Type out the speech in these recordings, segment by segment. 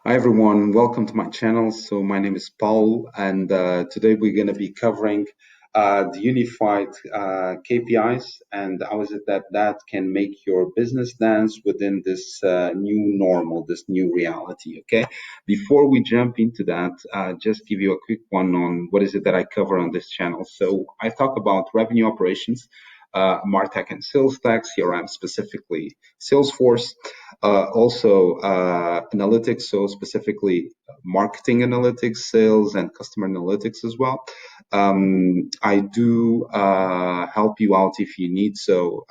Hi everyone, welcome to my channel. So my name is Paul, and today we're going to be covering the unified KPIs and how is it that can make your business dance within this new normal, this new reality. Okay, before we jump into that, just give you a quick one on what is it that I cover on this channel. So I talk about revenue operations, MarTech and sales tech, CRM specifically, Salesforce. Also, analytics, so specifically marketing analytics, sales, and customer analytics as well. I do help you out if you need so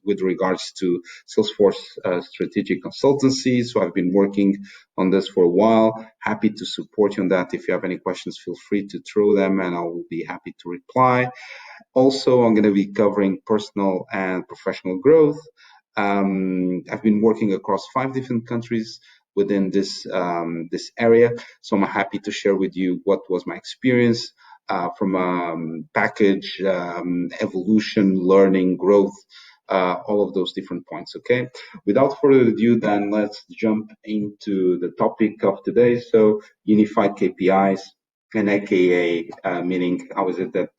with regards to Salesforce strategic consultancy. So I've been working on this for a while. Happy to support you on that. If you have any questions, feel free to throw them and I will be happy to reply. Also, I'm going to be covering personal and professional growth. I've been working across 5 different countries within this area, so I'm happy to share with you what was my experience from package, evolution, learning, growth, all of those different points. Okay. Without further ado, then let's jump into the topic of today. So, unified KPIs, and AKA meaning how is it that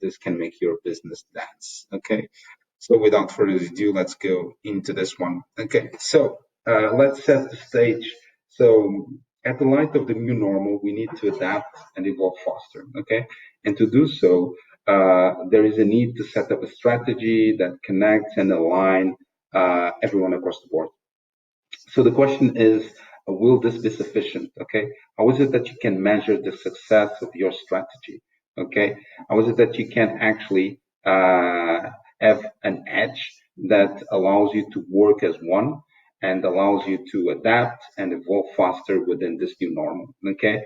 this can make your business dance. Okay. So without further ado, let's go into this one. Okay, so let's set the stage. So at the light of the new normal, we need to adapt and evolve faster. Okay, and to do so, there is a need to set up a strategy that connects and align everyone across the board. So the question is, will this be sufficient? Okay, how is it that you can measure the success of your strategy? Okay, how is it that you can actually have an edge that allows you to work as one and allows you to adapt and evolve faster within this new normal? Okay,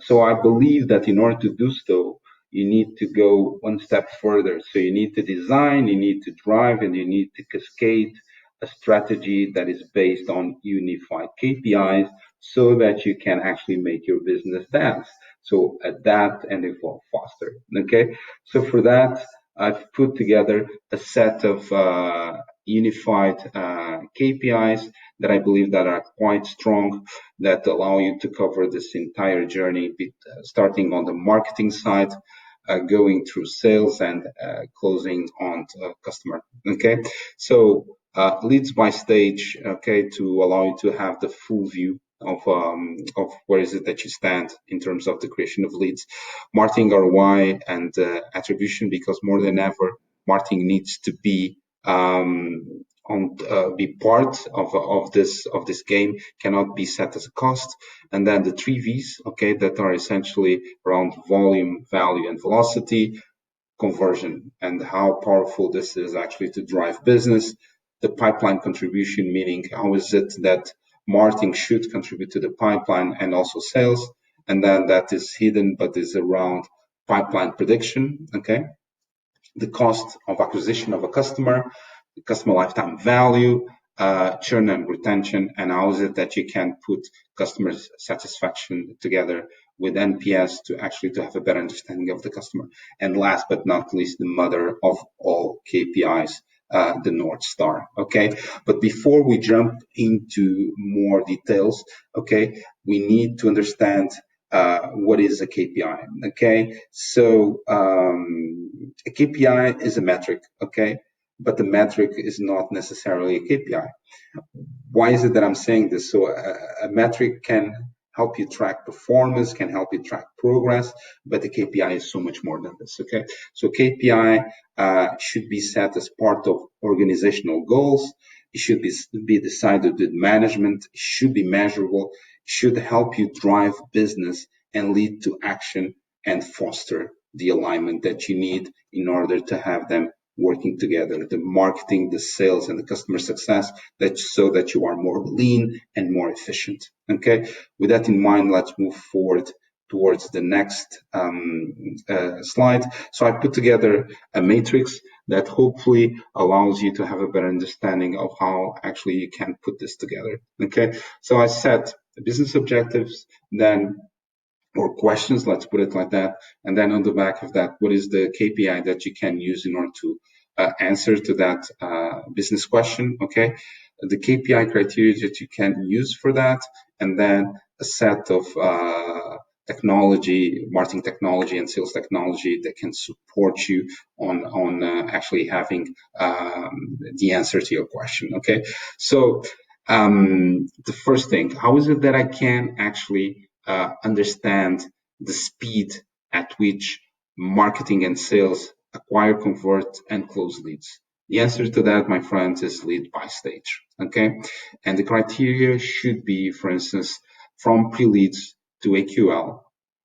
so I believe that in order to do so, you need to go one step further. So you need to design, you need to drive, and you need to cascade a strategy that is based on unified KPIs so that you can actually make your business dance. So adapt and evolve faster. Okay. So for that, I've put together a set of unified KPIs that I believe that are quite strong, that allow you to cover this entire journey, starting on the marketing side, going through sales and closing on to customer. Okay, so leads by stage. Okay, to allow you to have the full view of where is it that you stand in terms of the creation of leads, marketing ROI and attribution, because more than ever, marketing needs to be be part of this game, cannot be set as a cost. And then the 3 V's, okay, that are essentially around volume, value, and velocity, conversion, and how powerful this is actually to drive business. The pipeline contribution, meaning how is it that marketing should contribute to the pipeline and also sales. And then that is hidden, but is around pipeline prediction, okay? The cost of acquisition of a customer, the customer lifetime value, churn and retention, and how is it that you can put customer satisfaction together with NPS to actually to have a better understanding of the customer. And last but not least, the mother of all KPIs, the North Star. Okay, but before we jump into more details, okay, we need to understand what is a KPI. Okay, so a KPI is a metric. Okay, but the metric is not necessarily a KPI. Why is it that I'm saying this? So a metric can help you track performance, can help you track progress, but the KPI is so much more than this. Okay, so KPI should be set as part of organizational goals. It should be decided with management. It should be measurable. It should help you drive business and lead to action and foster the alignment that you need in order to have them working together, the marketing, the sales, and the customer success, that so that you are more lean and more efficient. Okay, with that in mind, let's move forward towards the next slide. So I put together a matrix that hopefully allows you to have a better understanding of how actually you can put this together. Okay, so I set business objectives, then or questions, let's put it like that. And then on the back of that, what is the KPI that you can use in order to answer to that business question? Okay. The KPI criteria that you can use for that and then a set of technology, marketing technology, and sales technology that can support you on actually having the answer to your question. Okay, so the first thing, how is it that I can actually understand the speed at which marketing and sales acquire, convert, and close leads? The answer to that, my friends, is lead by stage. Okay, and the criteria should be, for instance, from pre-leads to AQL,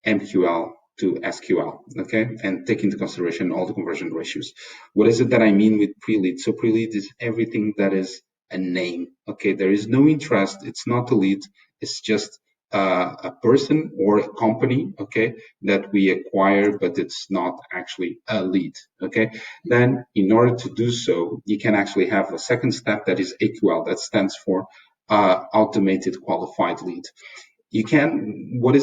MQL to SQL, okay, and take into consideration all the conversion ratios. What is it that I mean with pre-lead? So pre-lead is everything that is a name, okay? There is no interest. It's not a lead. It's just a person or a company, okay, that we acquire, but it's not actually a lead, okay? Then in order to do so, you can actually have a second step that is AQL, that stands for automated qualified lead. You can, what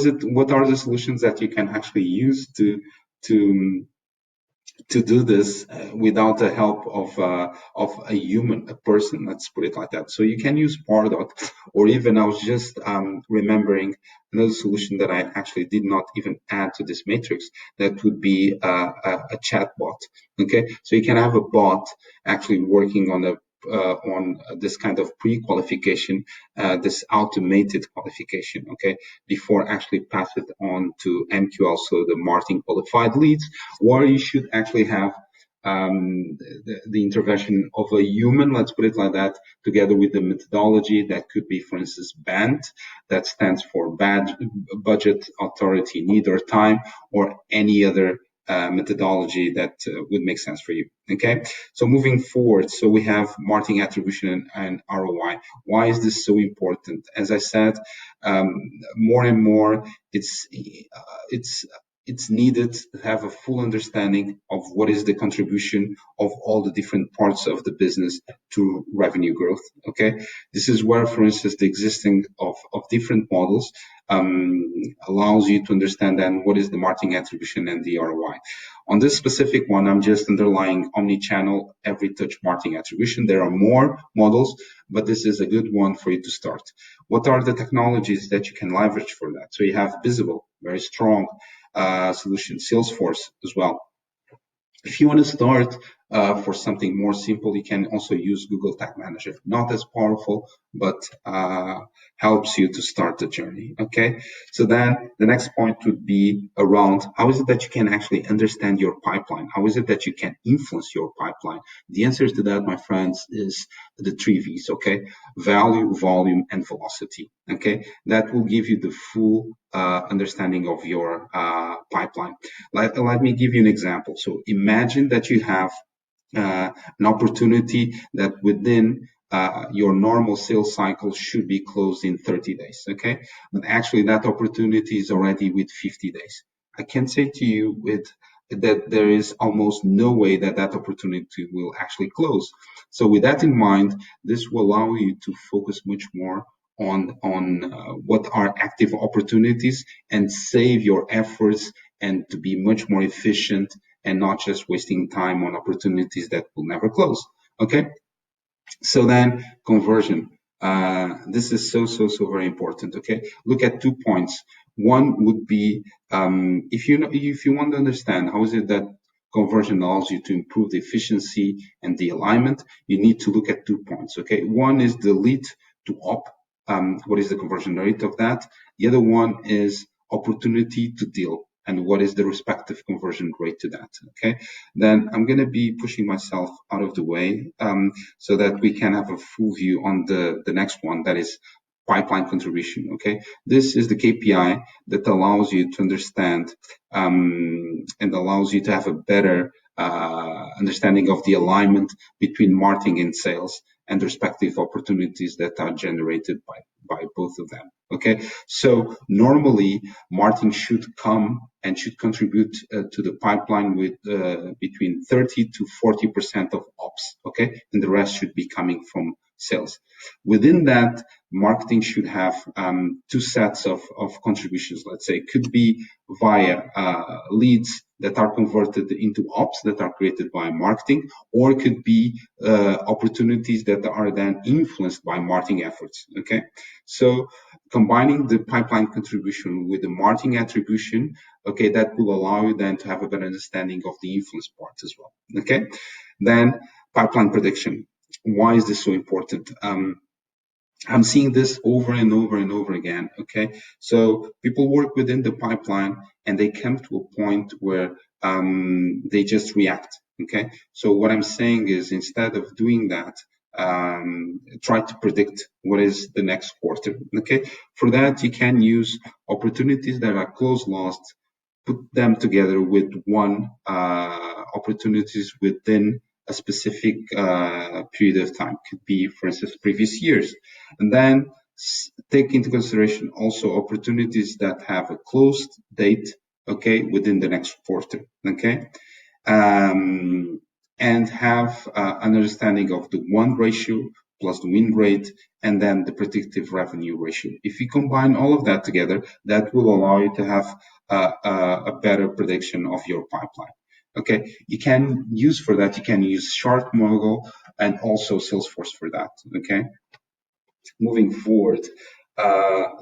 are the solutions that you can actually use to to do this without the help of a human, a person, let's put it like that. So you can use Pardot, or even I was just remembering another solution that I actually did not even add to this matrix. That would be a chatbot. Okay, so you can have a bot actually working on this kind of pre-qualification, this automated qualification, okay, before actually pass it on to MQL, so the marketing qualified leads, or you should actually have the intervention of a human, let's put it like that, together with the methodology that could be, for instance, BANT, that stands for budget, authority, need, or time, or any other methodology that would make sense for you. Okay, so moving forward, so we have marketing attribution and ROI. Why is this so important? As I said, more and more, it's needed to have a full understanding of what is the contribution of all the different parts of the business to revenue growth. Okay, this is where, for instance, the existing of different models allows you to understand then what is the marketing attribution and the ROI. On this specific one, I'm just underlying omni-channel every touch marketing attribution. There are more models, but this is a good one for you to start. What are the technologies that you can leverage for that? So you have Visible, very strong solution, Salesforce as well. If you want to start for something more simple, you can also use Google Tag Manager. Not as powerful, but helps you to start the journey. Okay, so then the next point would be around how is it that you can actually understand your pipeline? How is it that you can influence your pipeline? The answer to that, my friends, is the 3 V's. Okay, value, volume, and velocity. Okay, that will give you the full understanding of your pipeline. Let me give you an example. So imagine that you have an opportunity that within your normal sales cycle should be closed in 30 days, okay? But actually that opportunity is already with 50 days. I can say to you that there is almost no way that that opportunity will actually close. So with that in mind, this will allow you to focus much more on what are active opportunities and save your efforts and to be much more efficient and not just wasting time on opportunities that will never close. Okay, so then conversion. This is so very important. Okay, look at 2 points. One would be if you want to understand how is it that conversion allows you to improve the efficiency and the alignment, you need to look at 2 points. Okay, one is the lead to op. What is the conversion rate of that? The other one is opportunity to deal, and what is the respective conversion rate to that. Okay, then I'm going to be pushing myself out of the way so that we can have a full view on the next one, that is pipeline contribution. Okay, this is the KPI that allows you to understand and allows you to have a better understanding of the alignment between marketing and sales and the respective opportunities that are generated by both of them. Okay, so normally marketing should come and should contribute to the pipeline with between 30 to 40% of ops. Okay, and the rest should be coming from sales. Within that, marketing should have 2 sets of contributions. Let's say it could be via leads that are converted into ops that are created by marketing, or it could be opportunities that are then influenced by marketing efforts. Okay, so combining the pipeline contribution with the marketing attribution, okay, that will allow you then to have a better understanding of the influence part as well. Okay, then pipeline prediction. Why is this so important? I'm seeing this over and over and over again. Okay, so people work within the pipeline and they come to a point where they just react. Okay, so what I'm saying is instead of doing that, try to predict what is the next quarter. Okay, for that you can use opportunities that are close lost, put them together with one opportunities within a specific period of time. Could be, for instance, previous years, and then take into consideration also opportunities that have a closed date, okay, within the next quarter, okay, and have an understanding of the one ratio plus the win rate, and then the predictive revenue ratio. If you combine all of that together, that will allow you to have a better prediction of your pipeline. Okay, you can use for that, you can use Shark Model and also Salesforce for that. Okay, moving forward,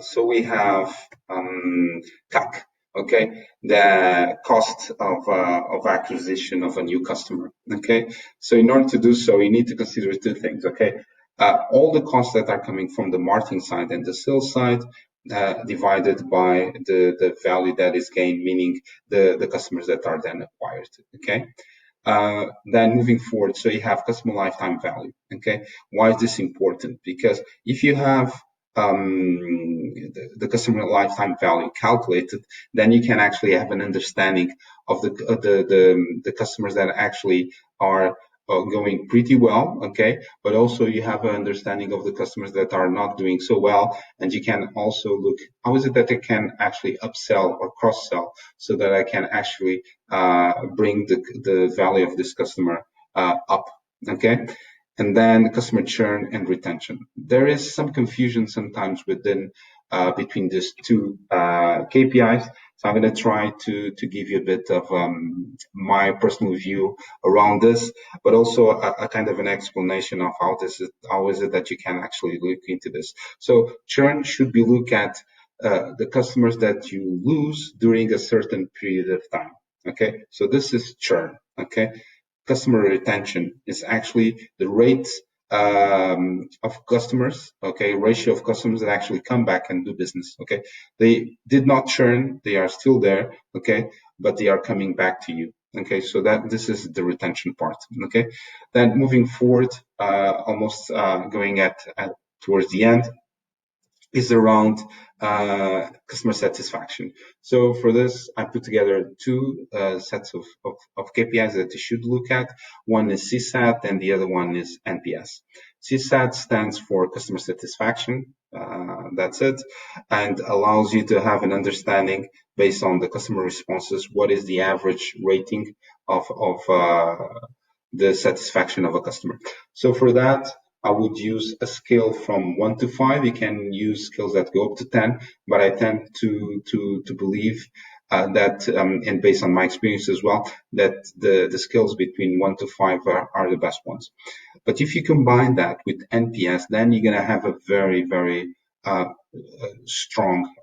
so we have CAC. Okay, the cost of acquisition of a new customer. Okay, so in order to do so, you need to consider two things. Okay, all the costs that are coming from the marketing side and the sales side, divided by the value that is gained, meaning the customers that are then acquired. Okay, then moving forward, so you have customer lifetime value. Okay, why is this important? Because if you have the customer lifetime value calculated, then you can actually have an understanding of the customers that actually are going pretty well, okay, but also you have an understanding of the customers that are not doing so well, and you can also look how is it that I can actually upsell or cross sell, so that I can actually bring the value of this customer up, okay. And then customer churn and retention. There is some confusion sometimes within between these two KPIs. So I'm going to try to give you a bit of my personal view around this, but also a kind of an explanation of how is it that you can actually look into this. So churn should be looked at the customers that you lose during a certain period of time. Okay, so this is churn. Okay, customer retention is actually the rate of customers, okay, ratio of customers that actually come back and do business. Okay, they did not churn, they are still there, okay, but they are coming back to you. Okay, so that this is the retention part. Okay, then moving forward, almost going at towards the end, is around customer satisfaction. So for this, I put together two sets of KPIs that you should look at. One is CSAT and the other one is NPS. CSAT stands for customer satisfaction. That's it, and allows you to have an understanding based on the customer responses. What is the average rating of the satisfaction of a customer? So for that, I would use a scale from 1 to 5. You can use scales that go up to 10, but I tend to believe that, and based on my experience as well, that the scales between 1 to 5 are the best ones. But if you combine that with NPS, then you're going to have a very, very strong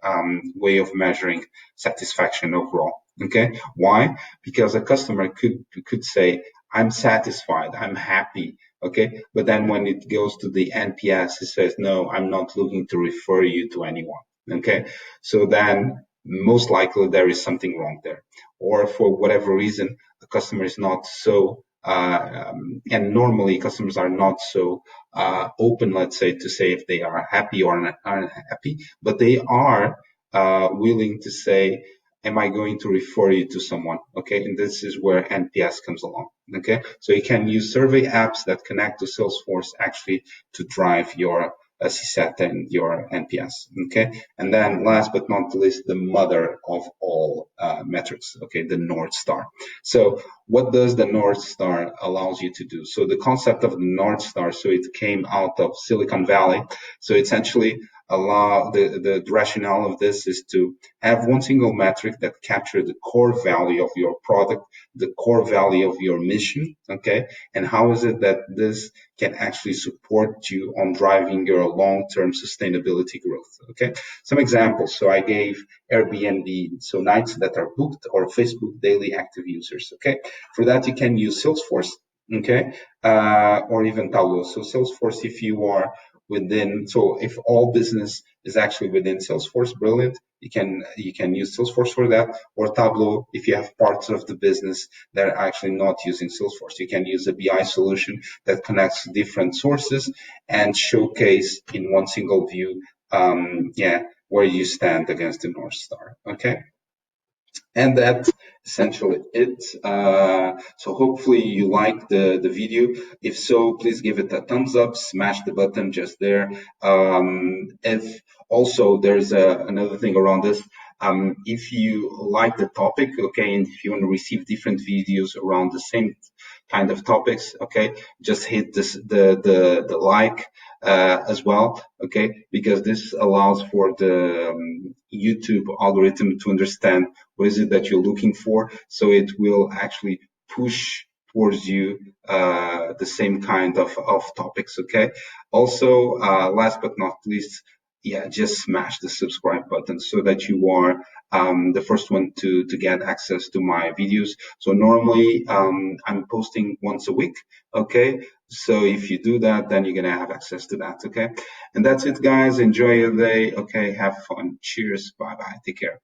way of measuring satisfaction overall. Okay, why? Because a customer could say, I'm satisfied, I'm happy, okay, but then when it goes to the NPS, it says, no, I'm not looking to refer you to anyone. Okay, so then most likely there is something wrong there, or for whatever reason the customer is not so and normally customers are not so open, let's say, to say if they are happy or unhappy, but they are willing to say, am I going to refer you to someone? Okay, and this is where NPS comes along. Okay, so you can use survey apps that connect to Salesforce actually to drive your CSAT and your NPS. Okay, and then last but not least, the mother of all metrics. Okay, the North Star. So what does the North Star allows you to do? So the concept of the North Star, so it came out of Silicon Valley. So essentially, the rationale of this is to have one single metric that captures the core value of your product, the core value of your mission, okay? And how is it that this can actually support you on driving your long-term sustainability growth, okay? Some examples. So I gave Airbnb, so nights that are booked, or Facebook daily active users, okay? For that, you can use Salesforce, okay? Or even Tableau. So Salesforce, if you are within, so if all business is actually within Salesforce, brilliant. You can use Salesforce for that, or Tableau if you have parts of the business that are actually not using Salesforce. You can use a BI solution that connects different sources and showcase in one single view, where you stand against the North Star. Okay. And that's essentially it. So hopefully you like the video. If so, please give it a thumbs up, smash the button just there. If also there's another thing around this. If you like the topic, okay, and if you want to receive different videos around the same kind of topics, okay, just hit the like as well, okay, because this allows for the YouTube algorithm to understand what is it that you're looking for, so it will actually push towards you the same kind of topics, okay. Also, last but not least, just smash the subscribe button so that you are the first one to get access to my videos. So normally I'm posting once a week, okay. So if you do that, then you're gonna have access to that, okay. And that's it, guys. Enjoy your day, okay. Have fun. Cheers. Bye bye. Take care.